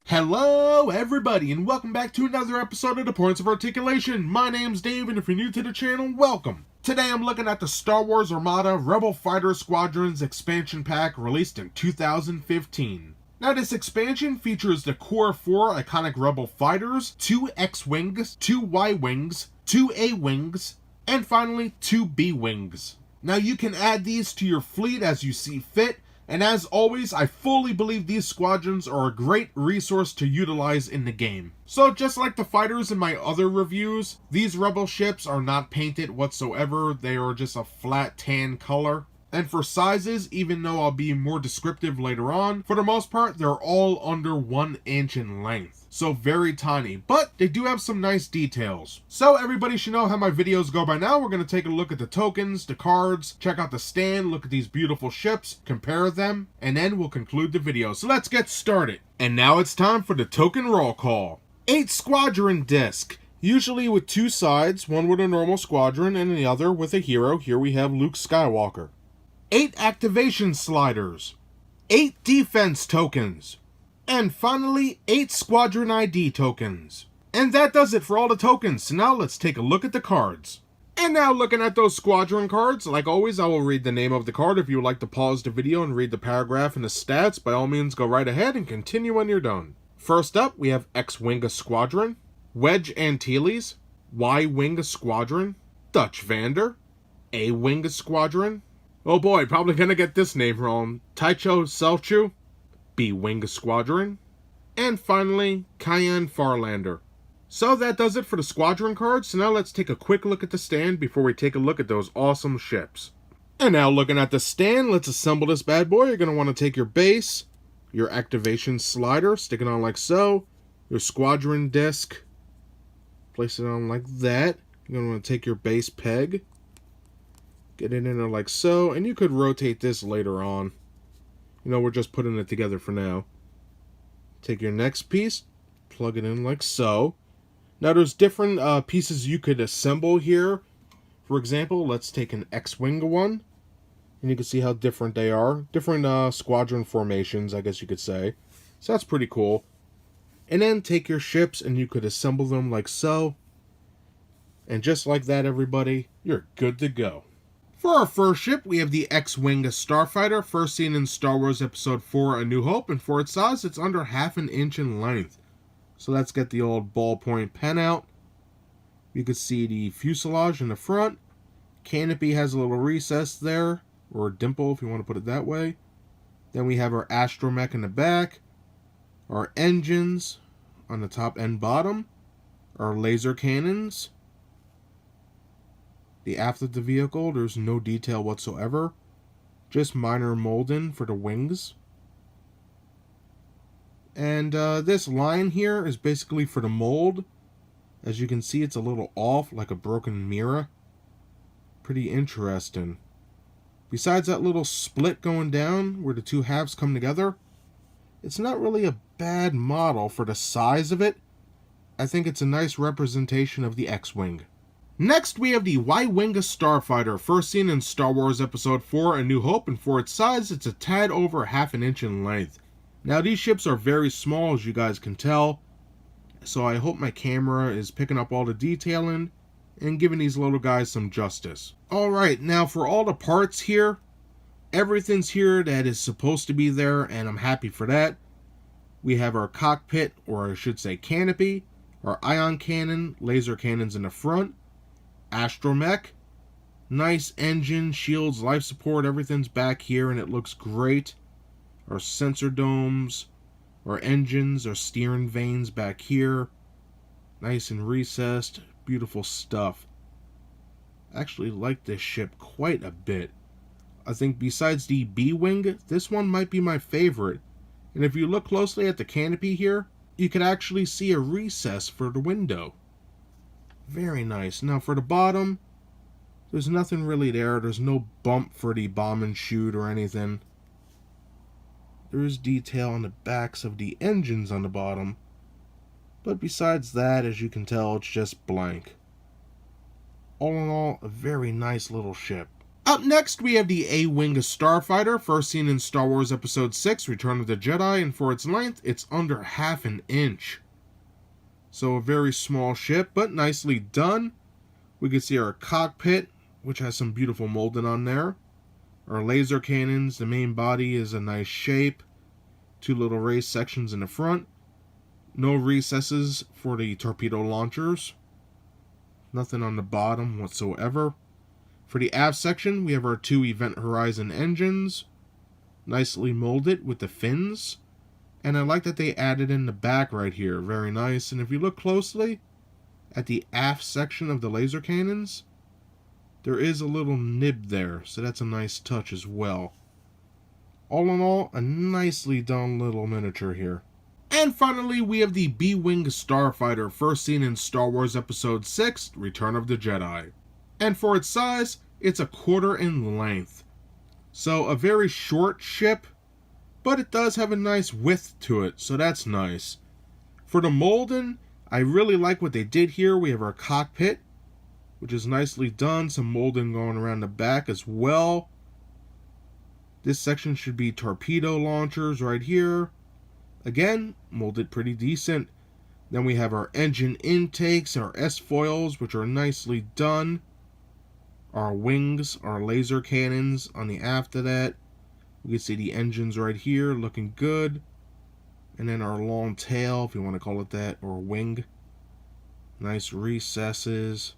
Hello everybody and welcome back to another episode of the Points of Articulation. My name's Dave and if you're new to the channel, welcome. Today I'm looking at the Star Wars Armada Rebel Fighter Squadrons expansion pack released in 2015. Now this expansion features the core 4 iconic Rebel fighters, 2 X-Wings, 2 Y-Wings, 2 A-Wings, and finally 2 B-Wings. Now you can add these to your fleet as you see fit. And as always, I fully believe these squadrons are a great resource to utilize in the game. So just like the fighters in my other reviews, these Rebel ships are not painted whatsoever, they are just a flat tan color. And for sizes, even though I'll be more descriptive later on, for the most part, they're all under 1 inch in length. So very tiny, but they do have some nice details. So everybody should know how my videos go by now. We're going to take a look at the tokens, the cards, check out the stand, look at these beautiful ships, compare them, and then we'll conclude the video. So let's get started. And now it's time for the token roll call. 8 Squadron disc. Usually with 2 sides, one with a normal squadron and the other with a hero. Here we have Luke Skywalker. 8 activation sliders, 8 defense tokens, and finally 8 squadron ID tokens. And that does it for all the tokens, so now let's take a look at the cards. And now looking at those squadron cards, like always I will read the name of the card. If you would like to pause the video and read the paragraph and the stats, by all means go right ahead and continue when you're done. First up we have X-Wing Squadron, Wedge Antilles, Y-Wing Squadron, Dutch Vander, A-Wing Squadron, oh boy, probably gonna get this name wrong, Taicho Selchu, Bwing Squadron, and finally, Cayenne Farlander. So that does it for the squadron cards, so now let's take a quick look at the stand before we take a look at those awesome ships. And now looking at the stand, let's assemble this bad boy. You're gonna wanna take your base, your activation slider, stick it on like so, your squadron disc, place it on like that. You're gonna wanna take your base peg, get it in there like so, and you could rotate this later on. You know, we're just putting it together for now. Take your next piece, plug it in like so. Now there's different pieces you could assemble here. For example, let's take an X-Wing one, and you can see how different they are. Different squadron formations, I guess you could say. So that's pretty cool. And then take your ships and you could assemble them like so. And just like that, everybody, you're good to go. For our first ship, we have the X-Wing Starfighter, first seen in Star Wars Episode 4, A New Hope, and for its size, it's under 1/2 inch in length. So let's get the old ballpoint pen out. You can see the fuselage in the front. Canopy has a little recess there, or a dimple if you want to put it that way. Then we have our astromech in the back, our engines on the top and bottom, our laser cannons. The aft of the vehicle, there's no detail whatsoever. Just minor molding for the wings. And this line here is basically for the mold. As you can see, it's a little off, like a broken mirror. Pretty interesting. Besides that little split going down, where the two halves come together, it's not really a bad model for the size of it. I think it's a nice representation of the X-Wing. Next, we have the Y-Wing Starfighter, first seen in Star Wars Episode 4, A New Hope, and for its size, it's a tad over 1/2 inch in length. Now, these ships are very small, as you guys can tell, so I hope my camera is picking up all the detailing and giving these little guys some justice. Alright, now for all the parts here, everything's here that is supposed to be there, and I'm happy for that. We have our cockpit, or I should say canopy, our ion cannon, laser cannons in the front, astromech, nice engine, shields, life support, everything's back here and it looks great. Our sensor domes, our engines, our steering vanes back here, nice and recessed, beautiful stuff. I actually like this ship quite a bit. I think besides the B-Wing, this one might be my favorite. And if you look closely at the canopy here, you can actually see a recess for the window. Very nice. Now for the bottom, there's nothing really there. There's no bump for the bomb and shoot or anything. There is detail on the backs of the engines on the bottom. But besides that, as you can tell, it's just blank. All in all, a very nice little ship. Up next, we have the AWing Starfighter, first seen in Star Wars Episode 6, Return of the Jedi, and for its length, it's under half an inch. So a very small ship, but nicely done. We can see our cockpit, which has some beautiful molding on there. Our laser cannons, the main body is a nice shape. Two little raised sections in the front. No recesses for the torpedo launchers. Nothing on the bottom whatsoever. For the aft section, we have our two Event Horizon engines. Nicely molded with the fins. And I like that they added in the back right here. Very nice. And if you look closely at the aft section of the laser cannons, there is a little nib there. So that's a nice touch as well. All in all, a nicely done little miniature here. And finally, we have the Bwing Starfighter, first seen in Star Wars Episode 6, Return of the Jedi. And for its size, it's a quarter in length. So a very short ship, but it does have a nice width to it, so that's nice. For the molding, I really like what they did here. We have our cockpit, which is nicely done. Some molding going around the back as well. This section should be torpedo launchers right here. Again, molded pretty decent. Then we have our engine intakes, our S-foils, which are nicely done. Our wings, our laser cannons on the aft of that. We can see the engines right here, looking good. And then our long tail, if you want to call it that, or wing. Nice recesses.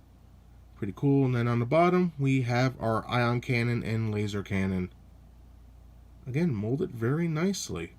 Pretty cool. And then on the bottom, we have our ion cannon and laser cannon. Again, molded very nicely.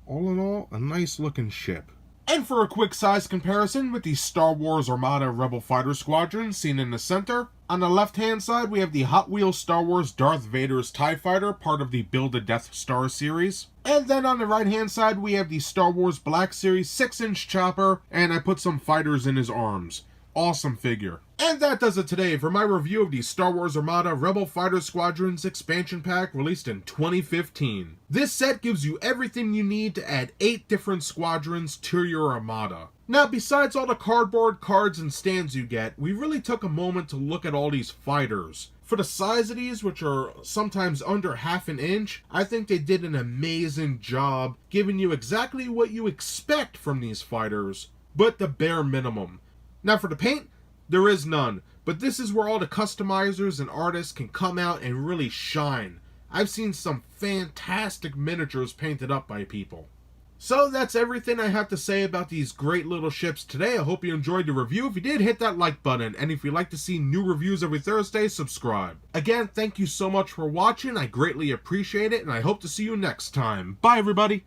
All in all, a nice looking ship. And for a quick size comparison with the Star Wars Armada Rebel Fighter Squadron seen in the center, on the left hand side we have the Hot Wheels Star Wars Darth Vader's TIE Fighter, part of the Build a Death Star series. And then on the right hand side we have the Star Wars Black Series 6-inch chopper, and I put some fighters in his arms. Awesome figure. And that does it today for my review of the Star Wars Armada Rebel Fighter Squadrons expansion pack released in 2015. This set gives you everything you need to add 8 different squadrons to your Armada. Now, besides all the cardboard, cards, and stands you get, we really took a moment to look at all these fighters. For the size of these, which are sometimes under half an inch, I think they did an amazing job giving you exactly what you expect from these fighters, but the bare minimum. Now for the paint, there is none, but this is where all the customizers and artists can come out and really shine. I've seen some fantastic miniatures painted up by people. So that's everything I have to say about these great little ships today. I hope you enjoyed the review. If you did, hit that like button, and if you'd like to see new reviews every Thursday, subscribe. Again, thank you so much for watching. I greatly appreciate it, and I hope to see you next time. Bye everybody!